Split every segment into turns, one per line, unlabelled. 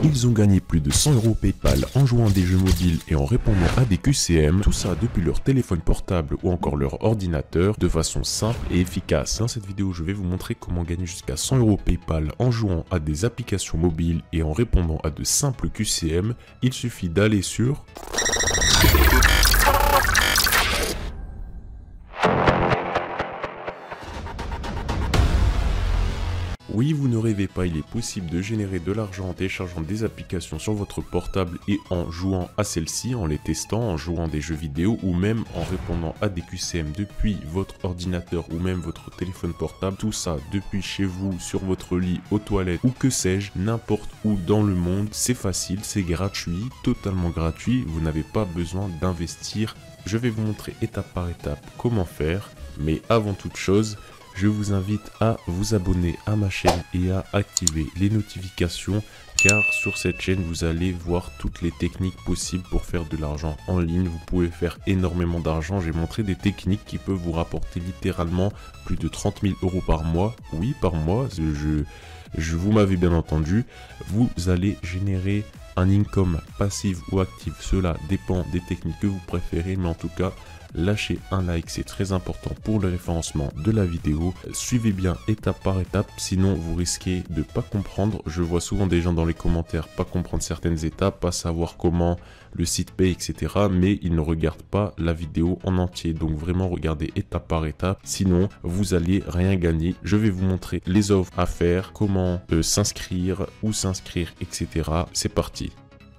Ils ont gagné plus de 100 € PayPal en jouant à des jeux mobiles et en répondant à des QCM, tout ça depuis leur téléphone portable ou encore leur ordinateur de façon simple et efficace. Dans cette vidéo, je vais vous montrer comment gagner jusqu'à 100 € PayPal en jouant à des applications mobiles et en répondant à de simples QCM. Il suffit d'aller sur... Oui, vous ne rêvez pas, il est possible de générer de l'argent en téléchargeant des applications sur votre portable et en jouant à celles-ci, en les testant, en jouant des jeux vidéo ou même en répondant à des QCM depuis votre ordinateur ou même votre téléphone portable. Tout ça depuis chez vous, sur votre lit, aux toilettes ou que sais-je, n'importe où dans le monde. C'est facile, c'est gratuit, totalement gratuit, vous n'avez pas besoin d'investir. Je vais vous montrer étape par étape comment faire, mais avant toute chose, je vous invite à vous abonner à ma chaîne et à activer les notifications car sur cette chaîne vous allez voir toutes les techniques possibles pour faire de l'argent en ligne. Vous pouvez faire énormément d'argent. J'ai montré des techniques qui peuvent vous rapporter littéralement plus de 30 000 € par mois. Oui, par mois, vous m'avez bien entendu. Vous allez générer un income passif ou actif. Cela dépend des techniques que vous préférez, mais en tout cas, lâchez un like, c'est très important pour le référencement de la vidéo. Suivez bien étape par étape, sinon vous risquez de pas comprendre. Je vois souvent des gens dans les commentaires pas comprendre certaines étapes, pas savoir comment le site paye, etc. Mais ils ne regardent pas la vidéo en entier. Donc vraiment regardez étape par étape, sinon vous allez rien gagner. Je vais vous montrer les offres à faire, comment s'inscrire, où s'inscrire, etc. C'est parti.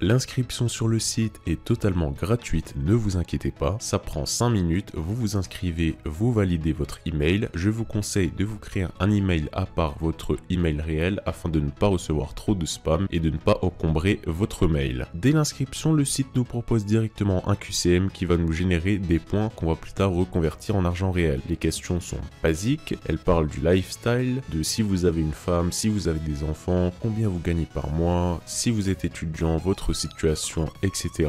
L'inscription sur le site est totalement gratuite, ne vous inquiétez pas, ça prend 5 minutes, vous vous inscrivez, vous validez votre email. Je vous conseille de vous créer un email à part votre email réel afin de ne pas recevoir trop de spam et de ne pas encombrer votre mail. Dès l'inscription, le site nous propose directement un QCM qui va nous générer des points qu'on va plus tard reconvertir en argent réel. Les questions sont basiques, elles parlent du lifestyle, de si vous avez une femme, si vous avez des enfants, combien vous gagnez par mois, si vous êtes étudiant, votre situation, etc.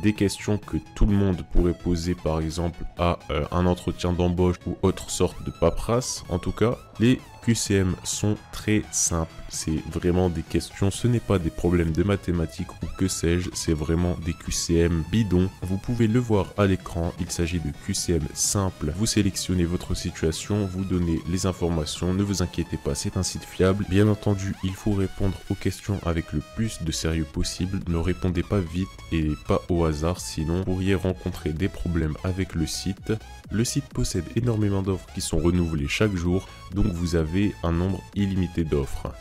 Des questions que tout le monde pourrait poser par exemple à un entretien d'embauche ou autre sorte de paperasse. En tout cas, les QCM sont très simples, c'est vraiment des questions, ce n'est pas des problèmes de mathématiques ou que sais-je, c'est vraiment des QCM bidons. Vous pouvez le voir à l'écran, il s'agit de QCM simples. Vous sélectionnez votre situation, vous donnez les informations, ne vous inquiétez pas, c'est un site fiable. Bien entendu, il faut répondre aux questions avec le plus de sérieux possible, ne répondez pas vite et pas au hasard, sinon vous pourriez rencontrer des problèmes avec le site. Le site possède énormément d'offres qui sont renouvelées chaque jour, donc vous avez un nombre illimité d'offres.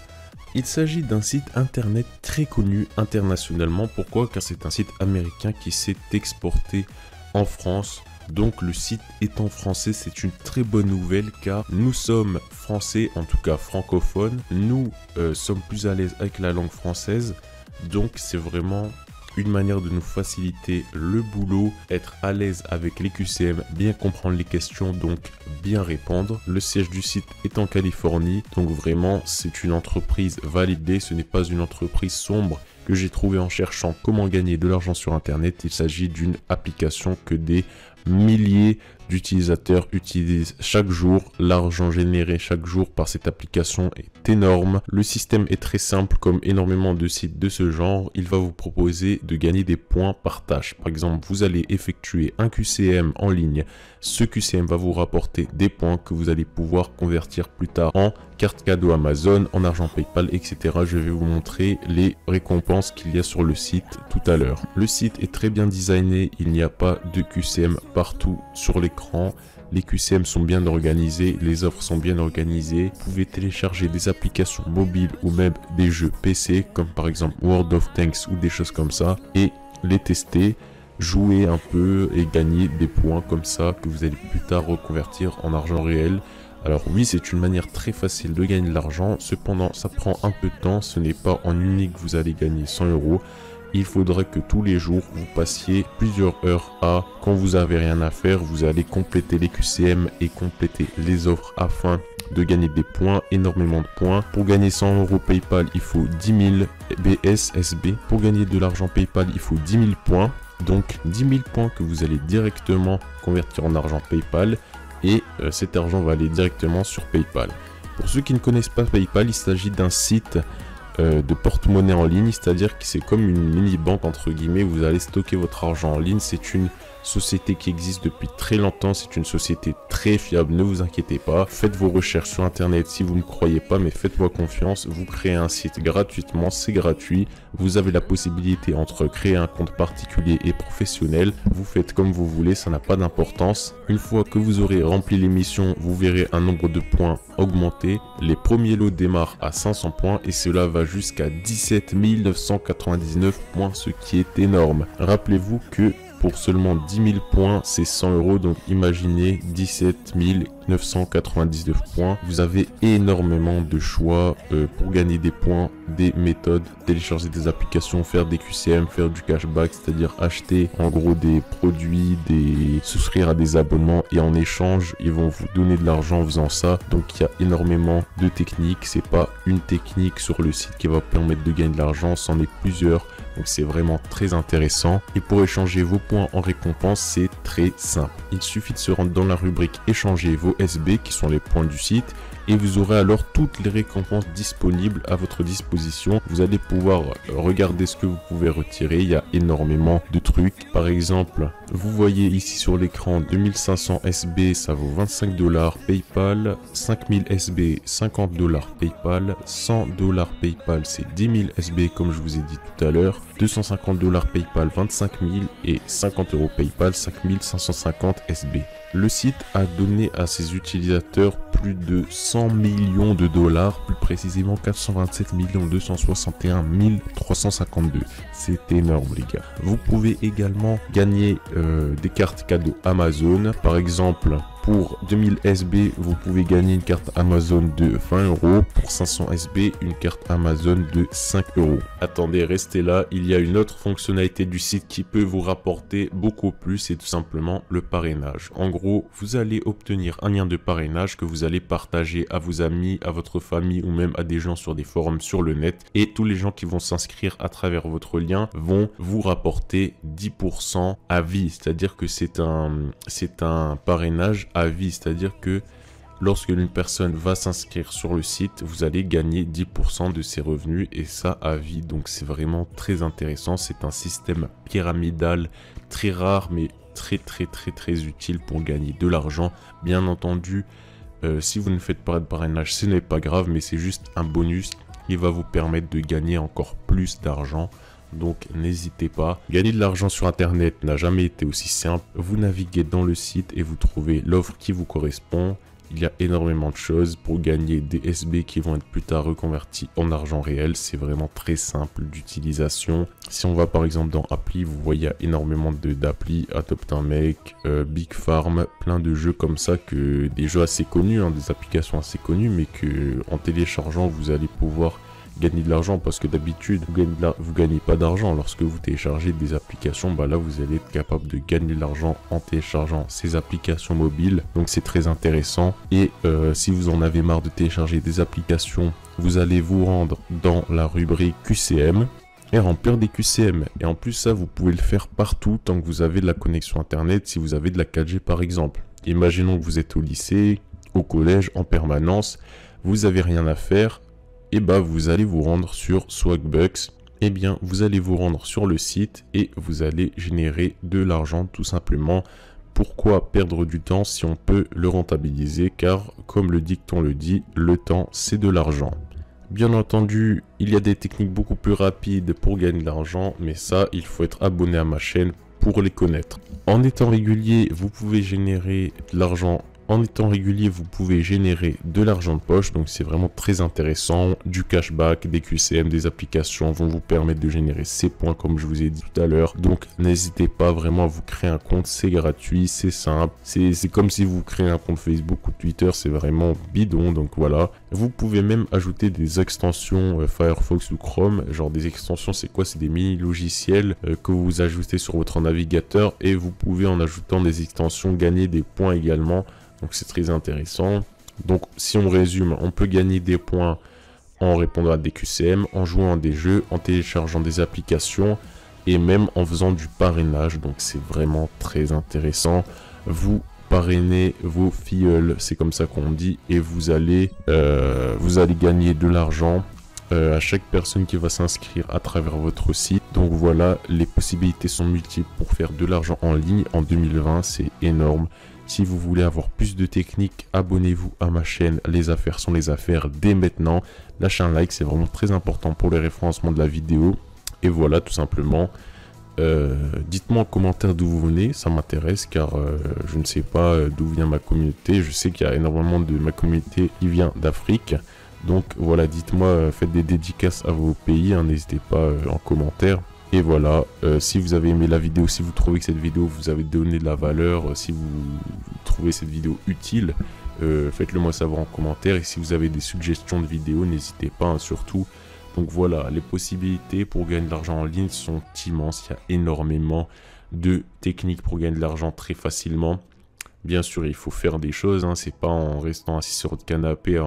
Il s'agit d'un site internet très connu internationalement. Pourquoi? Car c'est un site américain qui s'est exporté en France. Donc le site étant français, c'est une très bonne nouvelle car nous sommes français, en tout cas francophones. Nous sommes plus à l'aise avec la langue française. Donc c'est vraiment une manière de nous faciliter le boulot, être à l'aise avec les QCM, bien comprendre les questions, donc bien répondre. Le siège du site est en Californie, donc vraiment c'est une entreprise validée, ce n'est pas une entreprise sombre que j'ai trouvé en cherchant comment gagner de l'argent sur internet. Il s'agit d'une application que des milliers d'utilisateurs utilisent chaque jour. L'argent généré chaque jour par cette application est énorme. Le système est très simple comme énormément de sites de ce genre. Il va vous proposer de gagner des points par tâche. Par exemple, vous allez effectuer un QCM en ligne. Ce QCM va vous rapporter des points que vous allez pouvoir convertir plus tard en carte cadeau Amazon, en argent PayPal, etc. Je vais vous montrer les récompenses qu'il y a sur le site tout à l'heure. Le site est très bien designé. Il n'y a pas de QCM partout sur l'écran. Les QCM sont bien organisés, les offres sont bien organisées. Vous pouvez télécharger des applications mobiles ou même des jeux PC comme par exemple World of Tanks ou des choses comme ça et les tester, jouer un peu et gagner des points comme ça que vous allez plus tard reconvertir en argent réel. Alors oui, c'est une manière très facile de gagner de l'argent, cependant ça prend un peu de temps, ce n'est pas en unique que vous allez gagner 100 €. Il faudrait que tous les jours vous passiez plusieurs heures à, quand vous avez rien à faire, vous allez compléter les QCM et compléter les offres afin de gagner des points, énormément de points. Pour gagner 100 € PayPal, il faut 10 000 BSSB. Pour gagner de l'argent PayPal, il faut 10 000 points. Donc 10 000 points que vous allez directement convertir en argent PayPal et cet argent va aller directement sur PayPal. Pour ceux qui ne connaissent pas PayPal, il s'agit d'un site de porte-monnaie en ligne, c'est-à-dire que c'est comme une mini-banque entre guillemets, vous allez stocker votre argent en ligne. C'est une société qui existe depuis très longtemps, c'est une société très fiable, ne vous inquiétez pas. Faites vos recherches sur internet si vous ne me croyez pas, mais faites-moi confiance. Vous créez un site gratuitement, c'est gratuit. Vous avez la possibilité entre créer un compte particulier et professionnel. Vous faites comme vous voulez, ça n'a pas d'importance. Une fois que vous aurez rempli les missions, vous verrez un nombre de points augmenter. Les premiers lots démarrent à 500 points et cela va jusqu'à 17 999 points, ce qui est énorme. Rappelez-vous que pour seulement 10 000 points, c'est 100 €. Donc imaginez 17 999 points. Vous avez énormément de choix pour gagner des points, des méthodes, télécharger des applications, faire des QCM, faire du cashback, c'est-à-dire acheter en gros des produits, souscrire à des abonnements et en échange, ils vont vous donner de l'argent en faisant ça. Donc il y a énormément de techniques. C'est pas une technique sur le site qui va permettre de gagner de l'argent, c'en est plusieurs. Donc c'est vraiment très intéressant. Et pour échanger vos points en récompense, c'est très simple. Il suffit de se rendre dans la rubrique échanger vos SB qui sont les points du site. Et vous aurez alors toutes les récompenses disponibles à votre disposition. Vous allez pouvoir regarder ce que vous pouvez retirer. Il y a énormément de trucs. Par exemple, vous voyez ici sur l'écran 2500 SB, ça vaut 25 $ PayPal. 5000 SB, 50 $ PayPal. 100 $ PayPal, c'est 10 000 SB comme je vous ai dit tout à l'heure. 250 $ PayPal, 25 000 et 50 € PayPal, 5550 SB. Le site a donné à ses utilisateurs plus de 100 millions de dollars, plus précisément 427 261 352. C'est énorme les gars. Vous pouvez également gagner des cartes cadeaux Amazon. Par exemple, pour 2000 SB, vous pouvez gagner une carte Amazon de 20 €. Pour 500 SB, une carte Amazon de 5 €. Attendez, restez là. Il y a une autre fonctionnalité du site qui peut vous rapporter beaucoup plus. C'est tout simplement le parrainage. En gros, vous allez obtenir un lien de parrainage que vous allez partager à vos amis, à votre famille ou même à des gens sur des forums sur le net. Et tous les gens qui vont s'inscrire à travers votre lien vont vous rapporter 10% à vie. C'est-à-dire que c'est un parrainage à vie, c'est-à-dire que lorsque une personne va s'inscrire sur le site, vous allez gagner 10% de ses revenus et ça à vie. Donc c'est vraiment très intéressant. C'est un système pyramidal très rare mais très utile pour gagner de l'argent. Bien entendu, si vous ne faites pas de parrainage, ce n'est pas grave, mais c'est juste un bonus qui va vous permettre de gagner encore plus d'argent. Donc n'hésitez pas. Gagner de l'argent sur internet n'a jamais été aussi simple. Vous naviguez dans le site et vous trouvez l'offre qui vous correspond. Il y a énormément de choses pour gagner des SB qui vont être plus tard reconvertis en argent réel. C'est vraiment très simple d'utilisation. Si on va par exemple dans Appli, vous voyez il y a énormément d'applis, Adopt un mec, Big Farm, plein de jeux comme ça, des jeux assez connus, des applications assez connues, mais que en téléchargeant vous allez pouvoir gagner de l'argent, parce que d'habitude vous gagnez pas d'argent lorsque vous téléchargez des applications. Là vous allez être capable de gagner de l'argent en téléchargeant ces applications mobiles, donc c'est très intéressant. Et si vous en avez marre de télécharger des applications, vous allez vous rendre dans la rubrique QCM et remplir des QCM. Et en plus ça, vous pouvez le faire partout tant que vous avez de la connexion internet. Si vous avez de la 4G par exemple, imaginons que vous êtes au lycée, au collège, en permanence, vous avez rien à faire, et vous allez vous rendre sur Swagbucks. Vous allez vous rendre sur le site et vous allez générer de l'argent tout simplement. Pourquoi perdre du temps si on peut le rentabiliser? Car comme le dicton le dit, le temps c'est de l'argent. Bien entendu, il y a des techniques beaucoup plus rapides pour gagner de l'argent, mais ça, il faut être abonné à ma chaîne pour les connaître. En étant régulier, vous pouvez générer de l'argent. En étant régulier, vous pouvez générer de l'argent de poche, donc c'est vraiment très intéressant. Du cashback, des QCM, des applications vont vous permettre de générer ces points comme je vous ai dit tout à l'heure. Donc n'hésitez pas vraiment à vous créer un compte, c'est gratuit, c'est simple. C'est comme si vous créez un compte Facebook ou Twitter, c'est vraiment bidon, donc voilà. Vous pouvez même ajouter des extensions Firefox ou Chrome. Genre des extensions, c'est quoi? C'est des mini logiciels que vous ajoutez sur votre navigateur et vous pouvez en ajoutant des extensions gagner des points également. Donc c'est très intéressant. Donc si on résume, on peut gagner des points en répondant à des QCM, en jouant à des jeux, en téléchargeant des applications et même en faisant du parrainage. Donc c'est vraiment très intéressant. Vous parrainez vos filleuls, c'est comme ça qu'on dit, et vous allez gagner de l'argent. à chaque personne qui va s'inscrire à travers votre site. Donc voilà, les possibilités sont multiples pour faire de l'argent en ligne en 2020, c'est énorme. Si vous voulez avoir plus de techniques, abonnez-vous à ma chaîne. Les affaires sont les affaires dès maintenant. Lâchez un like, c'est vraiment très important pour le référencement de la vidéo. Et voilà, tout simplement. Dites-moi en commentaire d'où vous venez, ça m'intéresse car je ne sais pas d'où vient ma communauté. Je sais qu'il y a énormément de ma communauté qui vient d'Afrique. Donc voilà, dites-moi, faites des dédicaces à vos pays, hein, n'hésitez pas en commentaire. Et voilà, si vous avez aimé la vidéo, si vous trouvez que cette vidéo vous avez donné de la valeur, si vous trouvez cette vidéo utile, faites-le moi savoir en commentaire. Et si vous avez des suggestions de vidéos, n'hésitez pas, hein, surtout. Donc voilà, les possibilités pour gagner de l'argent en ligne sont immenses. Il y a énormément de techniques pour gagner de l'argent très facilement. Bien sûr, il faut faire des choses, hein, c'est pas en restant assis sur votre canapé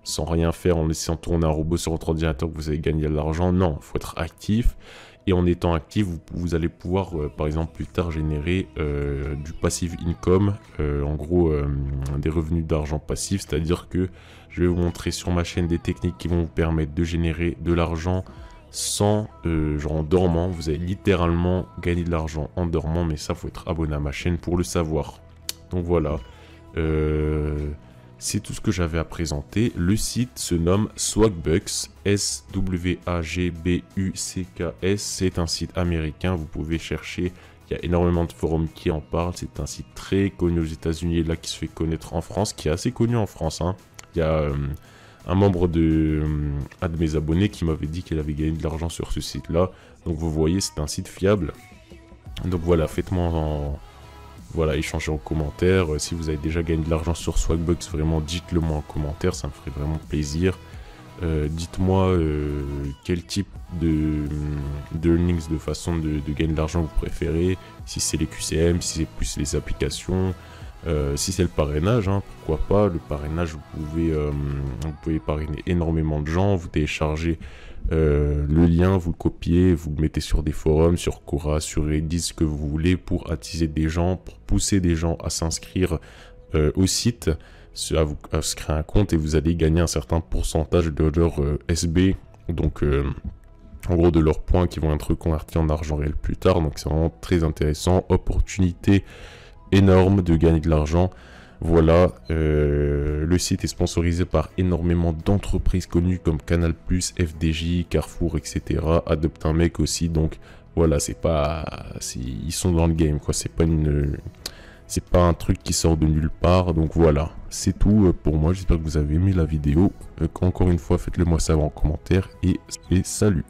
sans rien faire, en laissant tourner un robot sur votre ordinateur que vous allez gagner de l'argent. Non, il faut être actif. Et en étant actif, vous allez pouvoir, par exemple, plus tard générer du passive income, en gros, des revenus d'argent passif. C'est-à-dire que je vais vous montrer sur ma chaîne des techniques qui vont vous permettre de générer de l'argent sans, genre en dormant. Vous allez littéralement gagner de l'argent en dormant, mais ça, faut être abonné à ma chaîne pour le savoir. Donc voilà. C'est tout ce que j'avais à présenter. Le site se nomme Swagbucks, S-W-A-G-B-U-C-K-S. C'est un site américain, vous pouvez chercher. Il y a énormément de forums qui en parlent. C'est un site très connu aux États-Unis et là qui se fait connaître en France, qui est assez connu en France, hein. Il y a un membre un de mes abonnés qui m'avait dit qu'il avait gagné de l'argent sur ce site-là. Donc vous voyez, c'est un site fiable. Donc voilà, faites-moi voilà, échangez en commentaire. Si vous avez déjà gagné de l'argent sur Swagbucks, vraiment dites-le moi en commentaire, ça me ferait vraiment plaisir. Dites-moi quel type de earnings, de façon de gagner de l'argent vous préférez. Si c'est les QCM, si c'est plus les applications, si c'est le parrainage, hein, pourquoi pas. Le parrainage, vous pouvez parrainer énormément de gens. Vous téléchargez le lien, vous le copiez, vous le mettez sur des forums, sur Quora, sur Reddit, ce que vous voulez, pour attiser des gens, pour pousser des gens à s'inscrire au site, à se créer un compte, et vous allez gagner un certain pourcentage de leur SB, donc en gros de leurs points qui vont être convertis en argent réel plus tard. Donc c'est vraiment très intéressant, opportunité énorme de gagner de l'argent. Voilà, le site est sponsorisé par énormément d'entreprises connues comme Canal+, FDJ, Carrefour, etc. Adopte un mec aussi, donc voilà, ils sont dans le game, quoi. C'est pas un truc qui sort de nulle part. Donc voilà, c'est tout pour moi. J'espère que vous avez aimé la vidéo. Encore une fois, faites-le moi savoir en commentaire et salut.